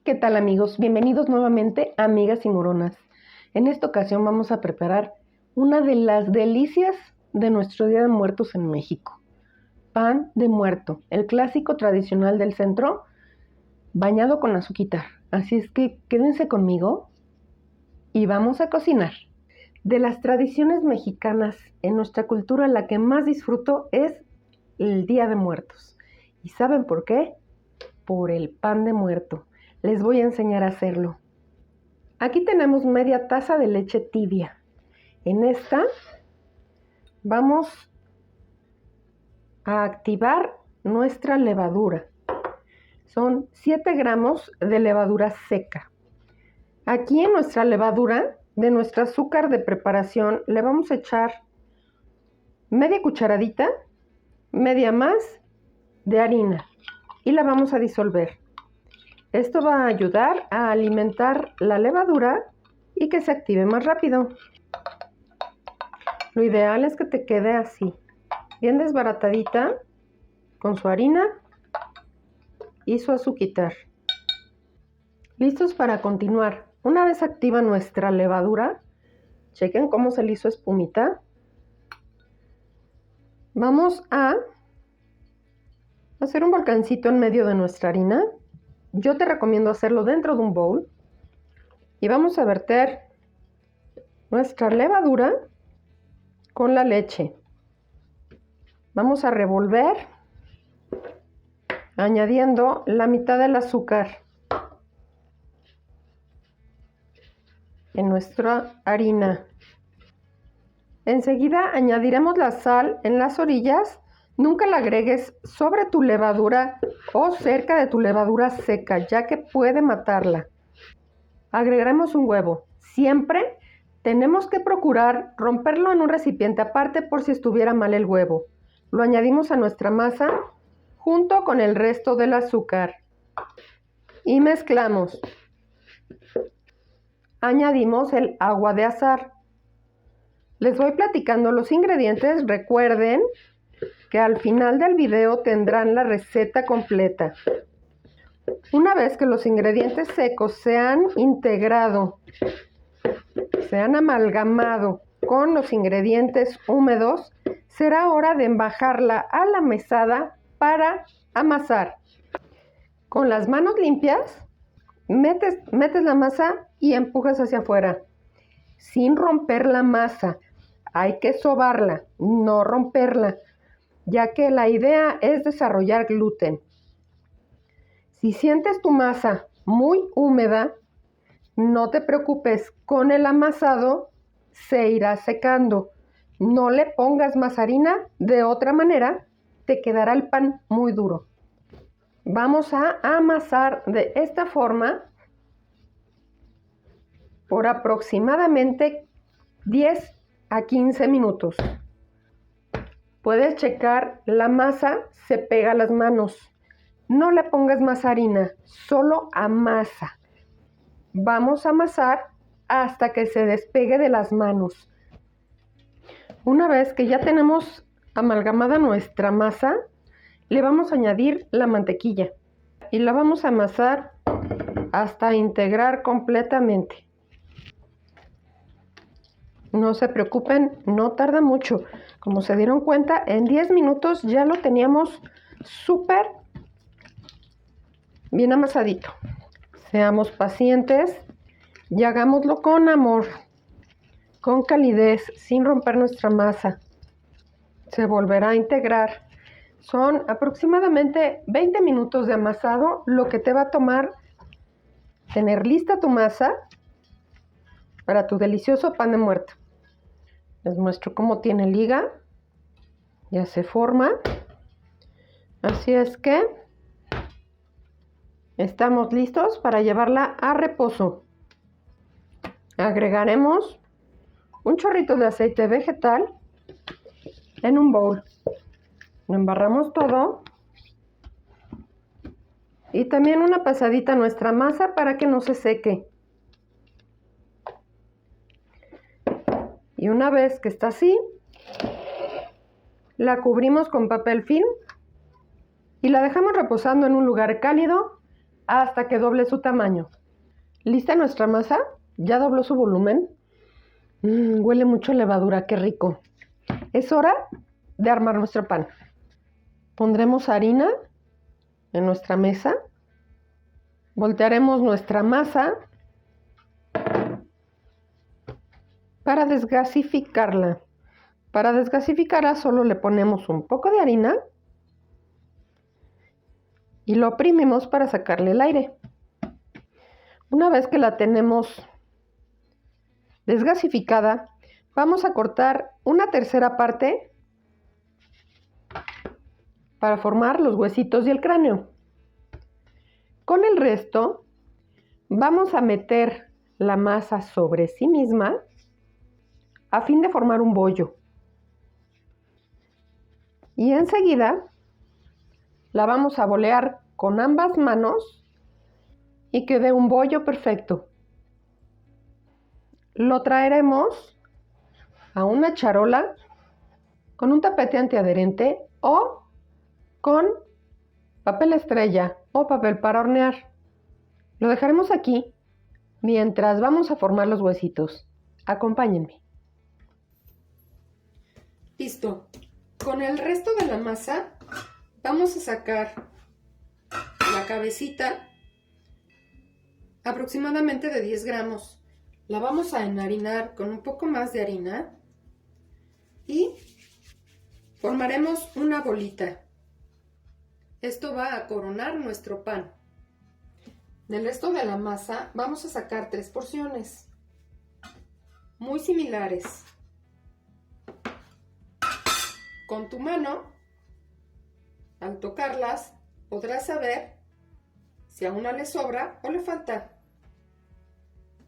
¿Qué tal, amigos? Bienvenidos nuevamente a Amigas y Moronas. En esta ocasión vamos a preparar una de las delicias de nuestro Día de Muertos en México. Pan de muerto, el clásico tradicional del centro, bañado con azuquitar. Así es que quédense conmigo y vamos a cocinar. De las tradiciones mexicanas en nuestra cultura, la que más disfruto es el Día de Muertos. ¿Y saben por qué? Por el pan de muerto. Les voy a enseñar a hacerlo. Aquí tenemos media taza de leche tibia. En esta vamos a activar nuestra levadura. Son 7 gramos de levadura seca. Aquí en nuestra levadura, de nuestro azúcar de preparación, le vamos a echar media cucharadita, media más de harina y la vamos a disolver. Esto va a ayudar a alimentar la levadura y que se active más rápido. Lo ideal es que te quede así, bien desbaratadita, con su harina y su azuquitar. Listos para continuar. Una vez activa nuestra levadura, chequen cómo se le hizo espumita. Vamos a hacer un volcancito en medio de nuestra harina. Yo te recomiendo hacerlo dentro de un bowl. Y vamos a verter nuestra levadura con la leche. Vamos a revolver añadiendo la mitad del azúcar en nuestra harina. Enseguida añadiremos la sal en las orillas. Nunca la agregues sobre tu levadura o cerca de tu levadura seca, ya que puede matarla. Agregaremos un huevo. Siempre tenemos que procurar romperlo en un recipiente aparte por si estuviera mal el huevo. Lo añadimos a nuestra masa junto con el resto del azúcar y mezclamos. Añadimos el agua de azahar. Les voy platicando los ingredientes. Recuerden que al final del video tendrán la receta completa. Una vez que los ingredientes secos se han integrado, se han amalgamado con los ingredientes húmedos, será hora de bajarla a la mesada para amasar. Con las manos limpias, metes la masa y empujas hacia afuera, sin romper la masa. Hay que sobarla, no romperla, ya que la idea es desarrollar gluten. Si sientes tu masa muy húmeda, no te preocupes, con el amasado se irá secando. No le pongas más harina, de otra manera te quedará el pan muy duro. Vamos a amasar de esta forma por aproximadamente 10 a 15 minutos. Puedes checar, la masa se pega a las manos. No le pongas más harina, solo amasa. Vamos a amasar hasta que se despegue de las manos. Una vez que ya tenemos amalgamada nuestra masa, le vamos a añadir la mantequilla y la vamos a amasar hasta integrar completamente. No se preocupen, no tarda mucho. Como se dieron cuenta, en 10 minutos ya lo teníamos súper bien amasadito. Seamos pacientes y hagámoslo con amor, con calidez, sin romper nuestra masa. Se volverá a integrar. Son aproximadamente 20 minutos de amasado lo que te va a tomar tener lista tu masa para tu delicioso pan de muerto. Les muestro cómo tiene liga. Ya se forma. Así es que estamos listos para llevarla a reposo. Agregaremos un chorrito de aceite vegetal en un bowl. Lo embarramos todo. Y también una pasadita a nuestra masa para que no se seque. Y una vez que está así, la cubrimos con papel film y la dejamos reposando en un lugar cálido hasta que doble su tamaño. ¿Lista nuestra masa? ¿Ya dobló su volumen? Huele mucho a levadura, qué rico. Es hora de armar nuestro pan. Pondremos harina en nuestra mesa. Voltearemos nuestra masa para desgasificarla. Para desgasificarla solo le ponemos un poco de harina y lo oprimimos para sacarle el aire. Una vez que la tenemos desgasificada, vamos a cortar una tercera parte para formar los huesitos y el cráneo. Con el resto, vamos a meter la masa sobre sí misma a fin de formar un bollo. Y enseguida la vamos a bolear con ambas manos y quede un bollo perfecto. Lo traeremos a una charola con un tapete antiadherente o con papel estrella o papel para hornear. Lo dejaremos aquí mientras vamos a formar los huesitos. Acompáñenme. Listo. Con el resto de la masa vamos a sacar la cabecita aproximadamente de 10 gramos. La vamos a enharinar con un poco más de harina y formaremos una bolita. Esto va a coronar nuestro pan. Del resto de la masa vamos a sacar 3 porciones muy similares. Con tu mano, al tocarlas, podrás saber si a una le sobra o le falta.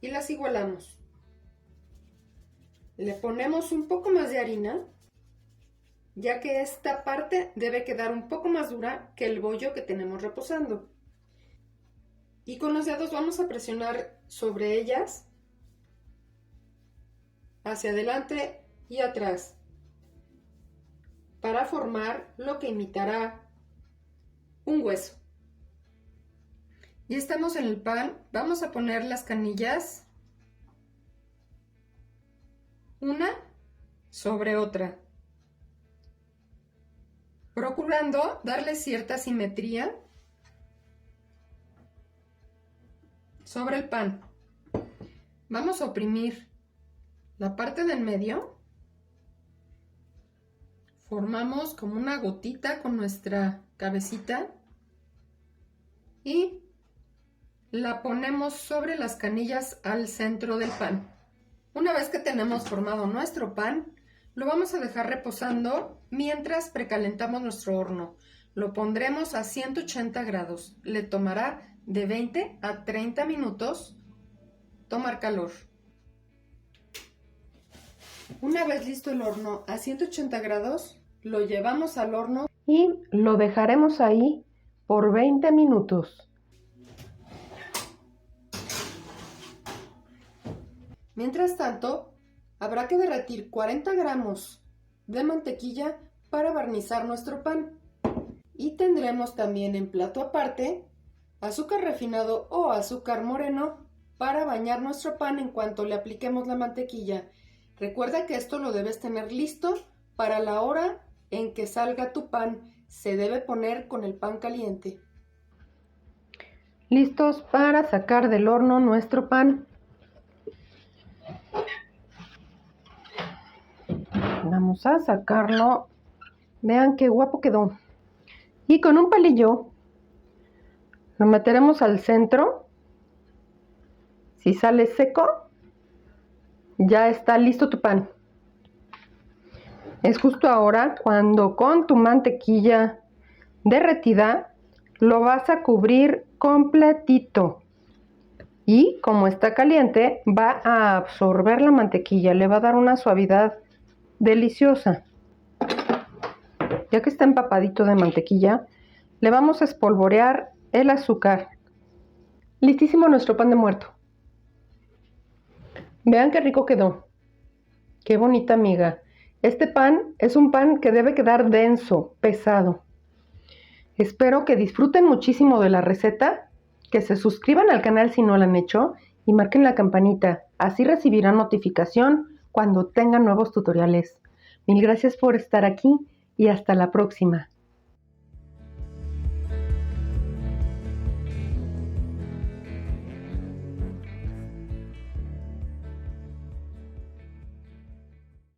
Y las igualamos. Le ponemos un poco más de harina, ya que esta parte debe quedar un poco más dura que el bollo que tenemos reposando. Y con los dedos vamos a presionar sobre ellas, hacia adelante y atrás, para formar lo que imitará un hueso. Ya estamos en el pan, vamos a poner las canillas una sobre otra, procurando darle cierta simetría sobre el pan. Vamos a oprimir la parte del medio. Formamos como una gotita con nuestra cabecita y la ponemos sobre las canillas al centro del pan. Una vez que tenemos formado nuestro pan, lo vamos a dejar reposando mientras precalentamos nuestro horno. Lo pondremos a 180 grados. Le tomará de 20 a 30 minutos tomar calor. Una vez listo el horno a 180 grados, lo llevamos al horno y lo dejaremos ahí por 20 minutos. Mientras tanto, habrá que derretir 40 gramos de mantequilla para barnizar nuestro pan. Y tendremos también en plato aparte azúcar refinado o azúcar moreno para bañar nuestro pan en cuanto le apliquemos la mantequilla. Recuerda que esto lo debes tener listo para la hora en que salga tu pan. Se debe poner con el pan caliente. Listos para sacar del horno nuestro pan. Vamos a sacarlo. Vean qué guapo quedó. Y con un palillo lo meteremos al centro. Si sale seco, ya está listo tu pan. Es justo ahora cuando con tu mantequilla derretida lo vas a cubrir completito. Y como está caliente, va a absorber la mantequilla, le va a dar una suavidad deliciosa. Ya que está empapadito de mantequilla, le vamos a espolvorear el azúcar. Listísimo nuestro pan de muerto. Vean qué rico quedó. Qué bonita miga. Este pan es un pan que debe quedar denso, pesado. Espero que disfruten muchísimo de la receta que se suscriban al canal si no lo han hecho y marquen la campanita, así recibirán notificación cuando tengan nuevos tutoriales. Mil gracias por estar aquí y hasta la próxima.